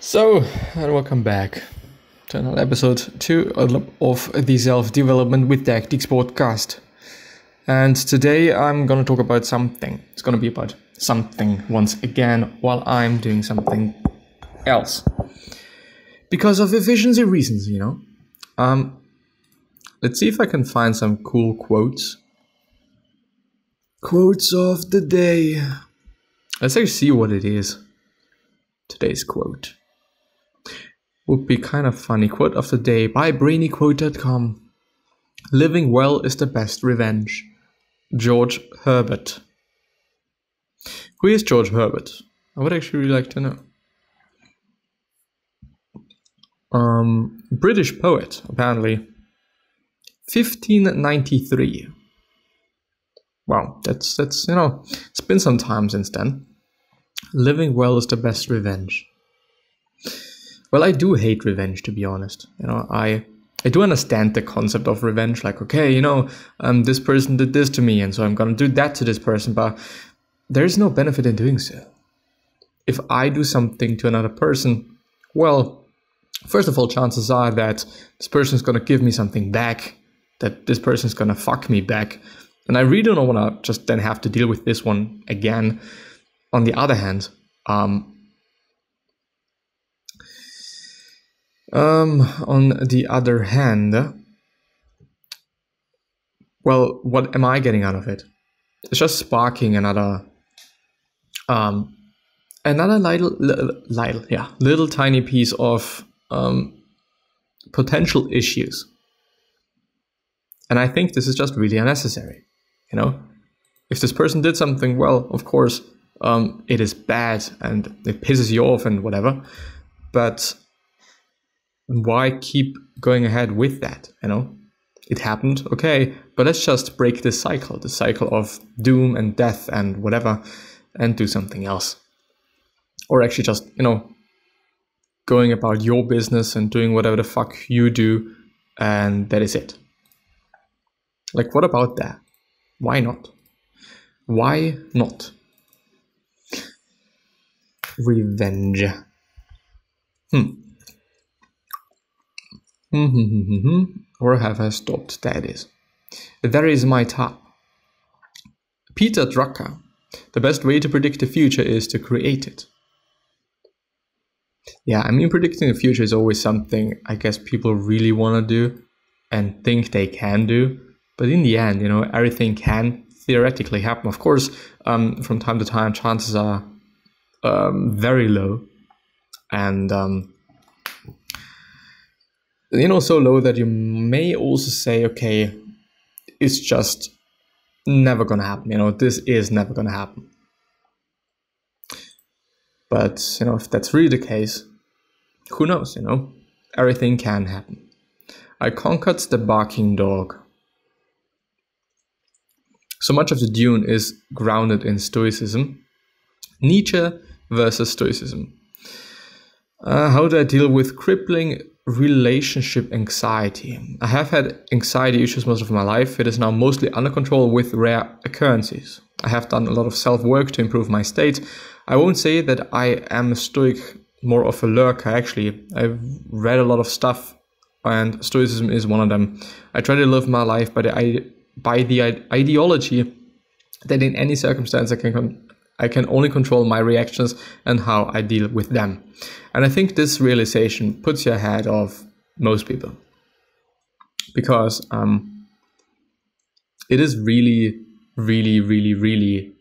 So, and welcome back to another episode 2 of the Self-Development with Tactics podcast. And today I'm going to talk about something. It's going to be about something once again while I'm doing something else. Because of efficiency reasons, you know. Let's see if I can find some cool quotes. Quotes of the day. Let's actually see what it is. Today's quote would be kind of funny. Quote of the day by brainyquote.com. Living well is the best revenge. George Herbert. Who is George Herbert? I would actually really like to know. British poet, apparently. 1593. Wow, that's you know, it's been some time since then. Living well is the best revenge. Well, I do hate revenge, to be honest. You know, I do understand the concept of revenge. Like, okay, you know, this person did this to me, and so I'm gonna do that to this person. But there is no benefit in doing so. If I do something to another person, well, first of all, chances are that this person is gonna give me something back. That this person is gonna fuck me back, and I really don't want to just then have to deal with this one again. On the other hand, well, what am I getting out of it? It's just sparking another little tiny piece of potential issues. And I think this is just really unnecessary. You know, if this person did something, well, of course, it is bad and it pisses you off and whatever. But why keep going ahead with that? You know, it happened, okay, but let's just break this cycle of doom and death and whatever, and do something else. Or actually just, you know, going about your business and doing whatever the fuck you do, and that is it. Like, what about that? Why not? Why not? Revenge. Or have I stopped? That is. There is my top. Peter Drucker. The best way to predict the future is to create it. Yeah, I mean, predicting the future is always something I guess people really want to do and think they can do. But in the end, you know, everything can theoretically happen. Of course, from time to time, chances are very low. And you know, so low that you may also say, okay, it's just never gonna happen. You know, this is never gonna happen. But, you know, if that's really the case, who knows, you know? Everything can happen. I conquered the barking dog. So much of the Dune is grounded in Stoicism. Nietzsche versus Stoicism. How do I deal with crippling relationship anxiety? I have had anxiety issues most of my life. It is now mostly under control with rare occurrences. I have done a lot of self-work to improve my state. I won't say that I am a stoic, more of a lurker, actually. I've read a lot of stuff, and Stoicism is one of them. I try to live my life by the ideology that in any circumstance I can only control my reactions and how I deal with them. And I think this realization puts you ahead of most people. Because it is really, really, really, really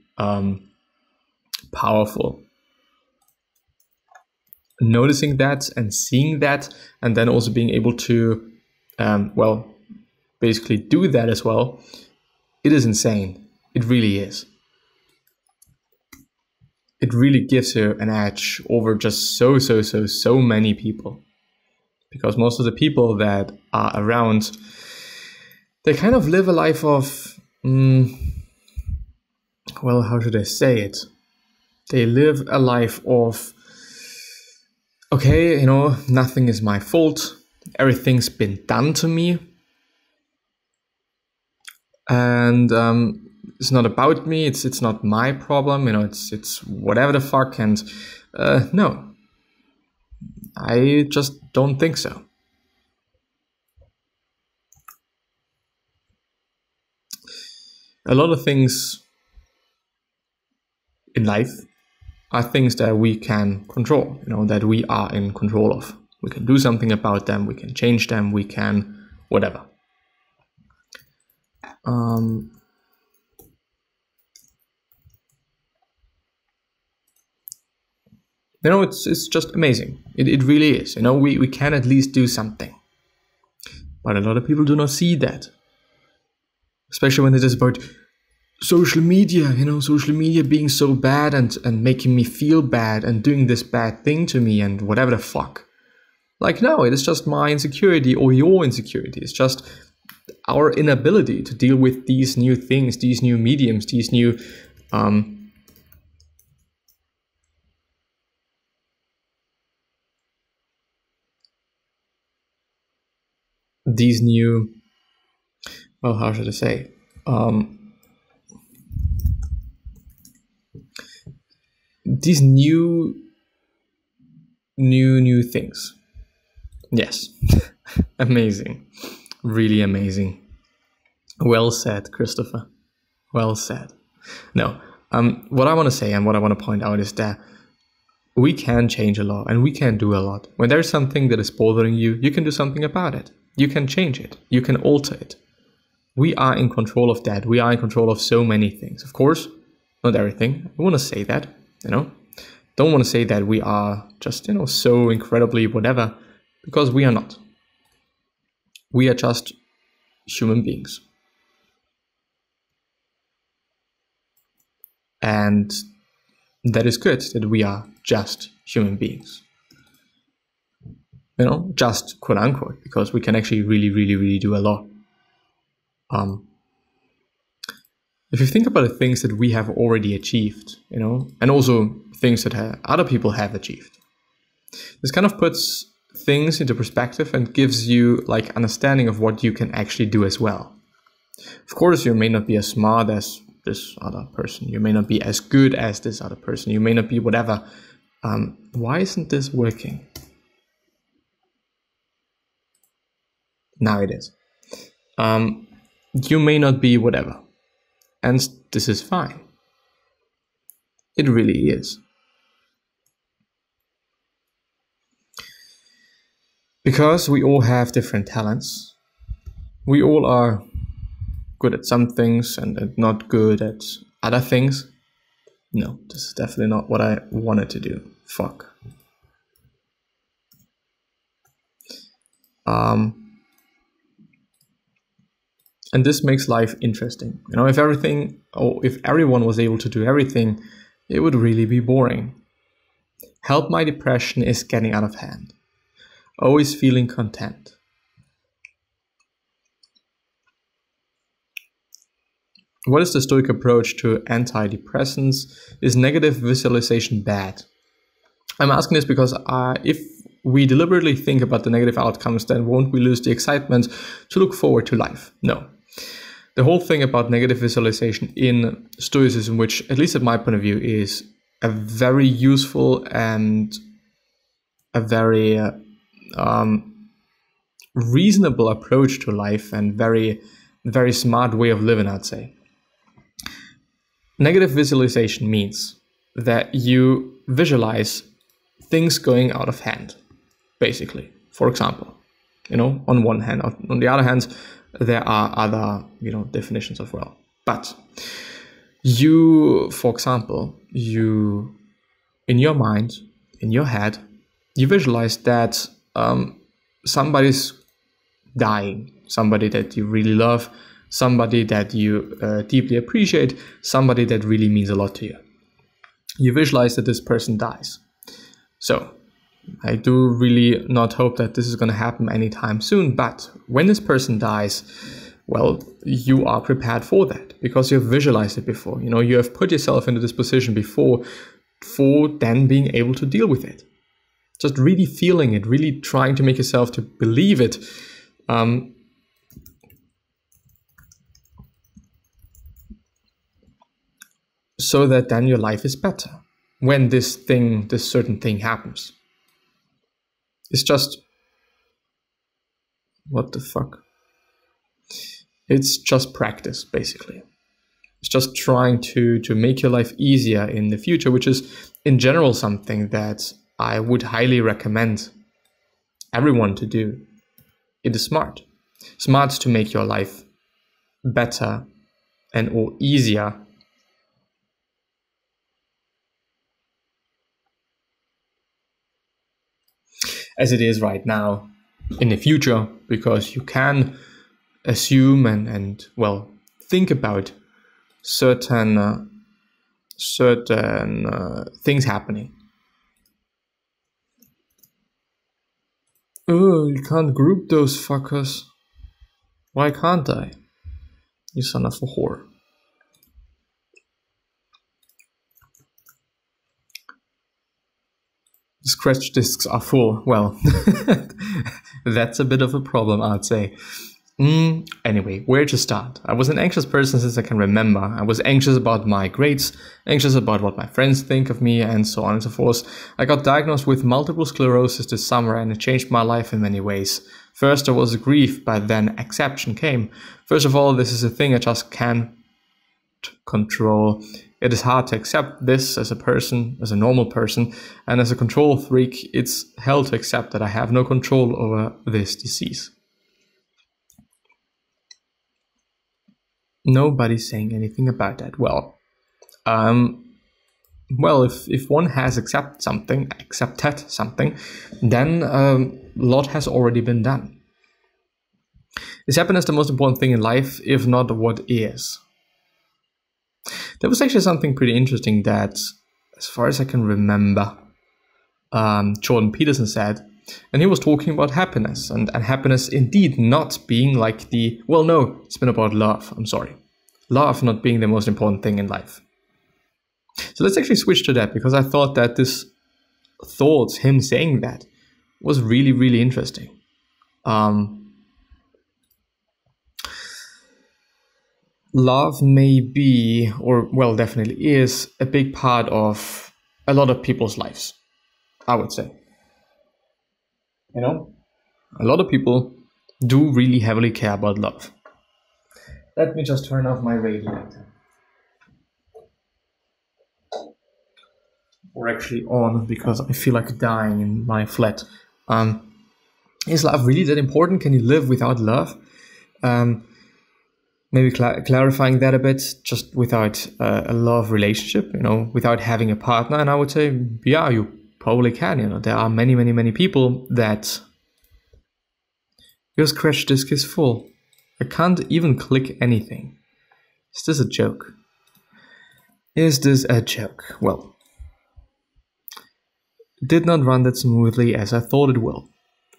powerful. Noticing that and seeing that, and then also being able to, well, basically do that as well. It is insane. It really is. It really gives you an edge over just so many people. Because most of the people that are around, they kind of live a life of, well, how should I say it? They live a life of, okay, you know, nothing is my fault. Everything's been done to me. And it's not about me, it's not my problem, you know, it's whatever the fuck. And no, I just don't think so. A lot of things in life are things that we can control, that we are in control of. We can do something about them, we can change them, we can whatever. It's just amazing. It really is. We can at least do something. But a lot of people do not see that. Especially when it is about social media, social media being so bad and making me feel bad and doing this bad thing to me and whatever the fuck. Like, no, it is just my insecurity or your insecurity. It's just our inability to deal with these new things, these new mediums, these new well, how should I say? These new things. Yes. Amazing. Really amazing. Well said, Christopher. Well said. No, what I want to say and what I want to point out is that we can change a lot and we can do a lot. When there's something that is bothering you, you can do something about it. You can change it. You can alter it. We are in control of that. We are in control of so many things. Of course, not everything. I want to say that, Don't want to say that we are just, so incredibly whatever, because we are not. We are just human beings. And that is good that we are just human beings. Just quote unquote, because we can actually really, really, really do a lot. If you think about the things that we have already achieved, and also things that other people have achieved, this kind of puts things into perspective and gives you like understanding of what you can actually do as well. Of course, you may not be as smart as this other person. You may not be as good as this other person. You may not be whatever. Why isn't this working? Now it is. You may not be whatever. And this is fine. It really is. Because we all have different talents. We all are good at some things and not good at other things. No, this is definitely not what I wanted to do. Fuck. And this makes life interesting. If everyone was able to do everything, it would really be boring. Help my depression is getting out of hand. Always feeling content. What is the Stoic approach to antidepressants? Is negative visualization bad? I'm asking this because if we deliberately think about the negative outcomes, then won't we lose the excitement to look forward to life? No. The whole thing about negative visualization in Stoicism, which at least at my point of view is a very useful and a very reasonable approach to life and very, very smart way of living, I'd say. Negative visualization means that you visualize things going out of hand, basically. For example, on one hand. On the other hand, there are other, definitions as well. But for example, in your mind, in your head, you visualize that somebody's dying, somebody that you really love, somebody that you deeply appreciate, somebody that really means a lot to you. You visualize that this person dies. So I do really not hope that this is going to happen anytime soon, but when this person dies, well, you are prepared for that because you've visualized it before. You have put yourself into this position before for then being able to deal with it. Just really feeling it, really trying to make yourself to believe it. So that then your life is better when this certain thing happens. It's just, what the fuck? It's just practice, basically. It's just trying to make your life easier in the future, which is in general something that I would highly recommend everyone to do. It is smart. Smart to make your life better and or easier as it is right now in the future, because you can assume and well, think about certain things happening. Oh, you can't group those fuckers. Why can't I? You son of a whore. The scratch discs are full. Well, that's a bit of a problem, I'd say. Anyway, where to start? I was an anxious person since I can remember. I was anxious about my grades, anxious about what my friends think of me, and so on and so forth. I got diagnosed with multiple sclerosis this summer, and it changed my life in many ways. First, there was grief, but then acceptance came. First of all, this is a thing I just can't control. It is hard to accept this as a person, as a normal person, and as a control freak, it's hell to accept that I have no control over this disease. Nobody's saying anything about that. Well, if one has accepted something, then a lot has already been done. Is happiness the most important thing in life? If not, what is? There was actually something pretty interesting that, as far as I can remember, Jordan Peterson said, and he was talking about happiness, and happiness indeed not being like the, well, no, it's been about love, I'm sorry. Love not being the most important thing in life. So let's actually switch to that, because I thought that him saying that, was really, really interesting. Love may be, or well, definitely is, a big part of a lot of people's lives, I would say. You know, a lot of people do really heavily care about love. Let me just turn off my radiator. Or actually on, because I feel like dying in my flat. Is love really that important? Can you live without love? Maybe clarifying that a bit, just without a love relationship, without having a partner. And I would say, yeah, you probably can. There are many, many, many people that your scratch disk is full. I can't even click anything. Is this a joke? Is this a joke? Well, it did not run that smoothly as I thought it will.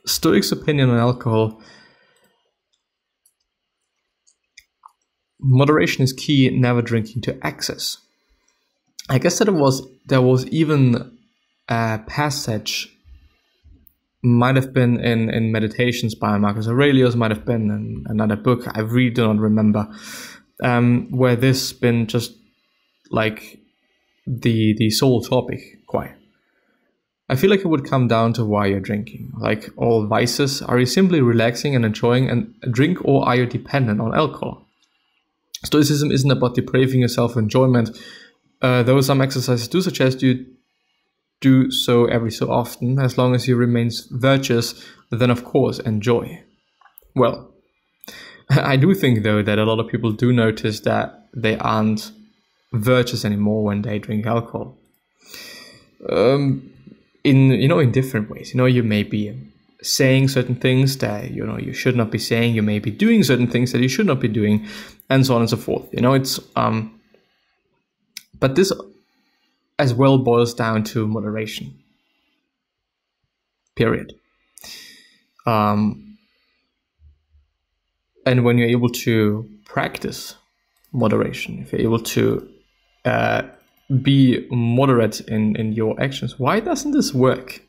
Stoics' opinion on alcohol. Moderation is key, never drinking to excess. I guess that there was even a passage, might have been in Meditations by Marcus Aurelius, might have been in another book, I really do not remember, where this been just like the sole topic quite. I feel like it would come down to why you're drinking. Like all vices, are you simply relaxing and enjoying a drink, or are you dependent on alcohol? Stoicism isn't about depraving yourself for enjoyment, though some exercises do suggest you do so every so often. As long as you remain virtuous, then of course enjoy. Well, I do think though that a lot of people do notice that they aren't virtuous anymore when they drink alcohol. In different ways. You may be saying certain things that you should not be saying. You may be doing certain things that you should not be doing, and so on and so forth. It's but this as well boils down to moderation. Period. And when you're able to practice moderation, if you're able to be moderate in your actions, why doesn't this work?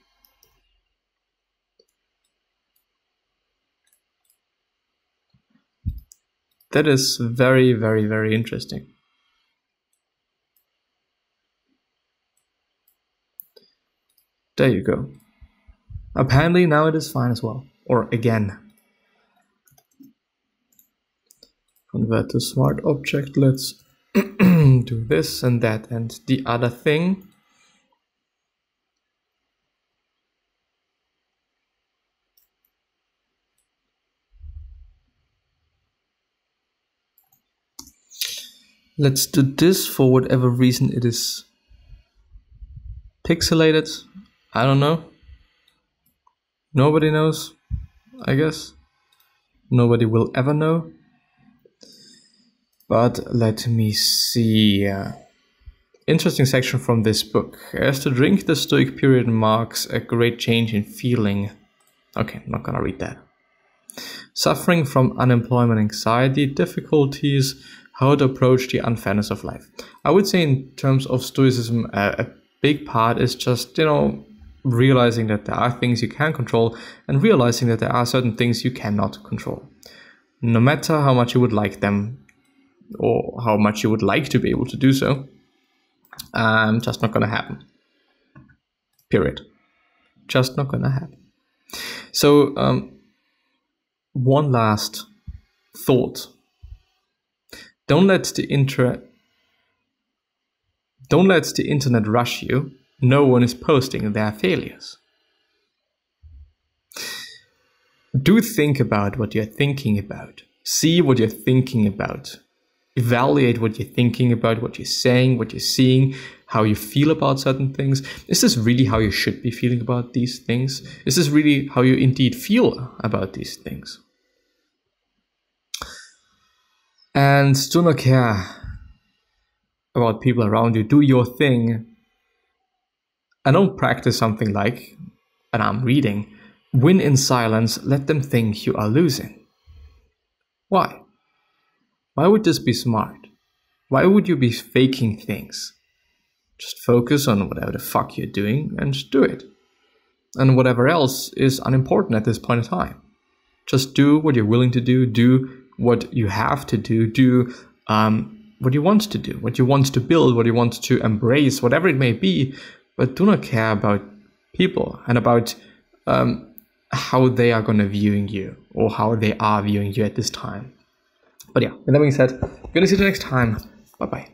That is very, very, very interesting. There you go. Apparently now it is fine as well. Or again. Convert to smart object. Let's do this and that and the other thing. Let's do this. For whatever reason it is pixelated. I don't know. Nobody knows, I guess. Nobody will ever know. But let me see. Interesting section from this book. As to drink the Stoic period marks a great change in feeling. Okay, I'm not gonna read that. Suffering from unemployment, anxiety, difficulties, how to approach the unfairness of life. I would say in terms of Stoicism, a big part is just, realizing that there are things you can control and realizing that there are certain things you cannot control. No matter how much you would like them or how much you would like to be able to do so, just not gonna happen. Period. Just not gonna happen. So, one last thought. Don't let the internet rush you. No one is posting their failures. Do think about what you're thinking about. See what you're thinking about. Evaluate what you're thinking about, what you're saying, what you're seeing, how you feel about certain things. Is this really how you should be feeling about these things? Is this really how you indeed feel about these things? And do not care about people around you. Do your thing. And don't practice something like, and I'm reading, win in silence, let them think you are losing. Why? Why would this be smart? Why would you be faking things? Just focus on whatever the fuck you're doing and do it. And whatever else is unimportant at this point in time. Just do what you're willing to do. Do what you have to do. Do what you want to do. What you want to build. What you want to embrace. Whatever it may be. But do not care about people and about how they are going to viewing you or how they are viewing you at this time. But yeah, with that being said, I'm going to see you next time. Bye-bye.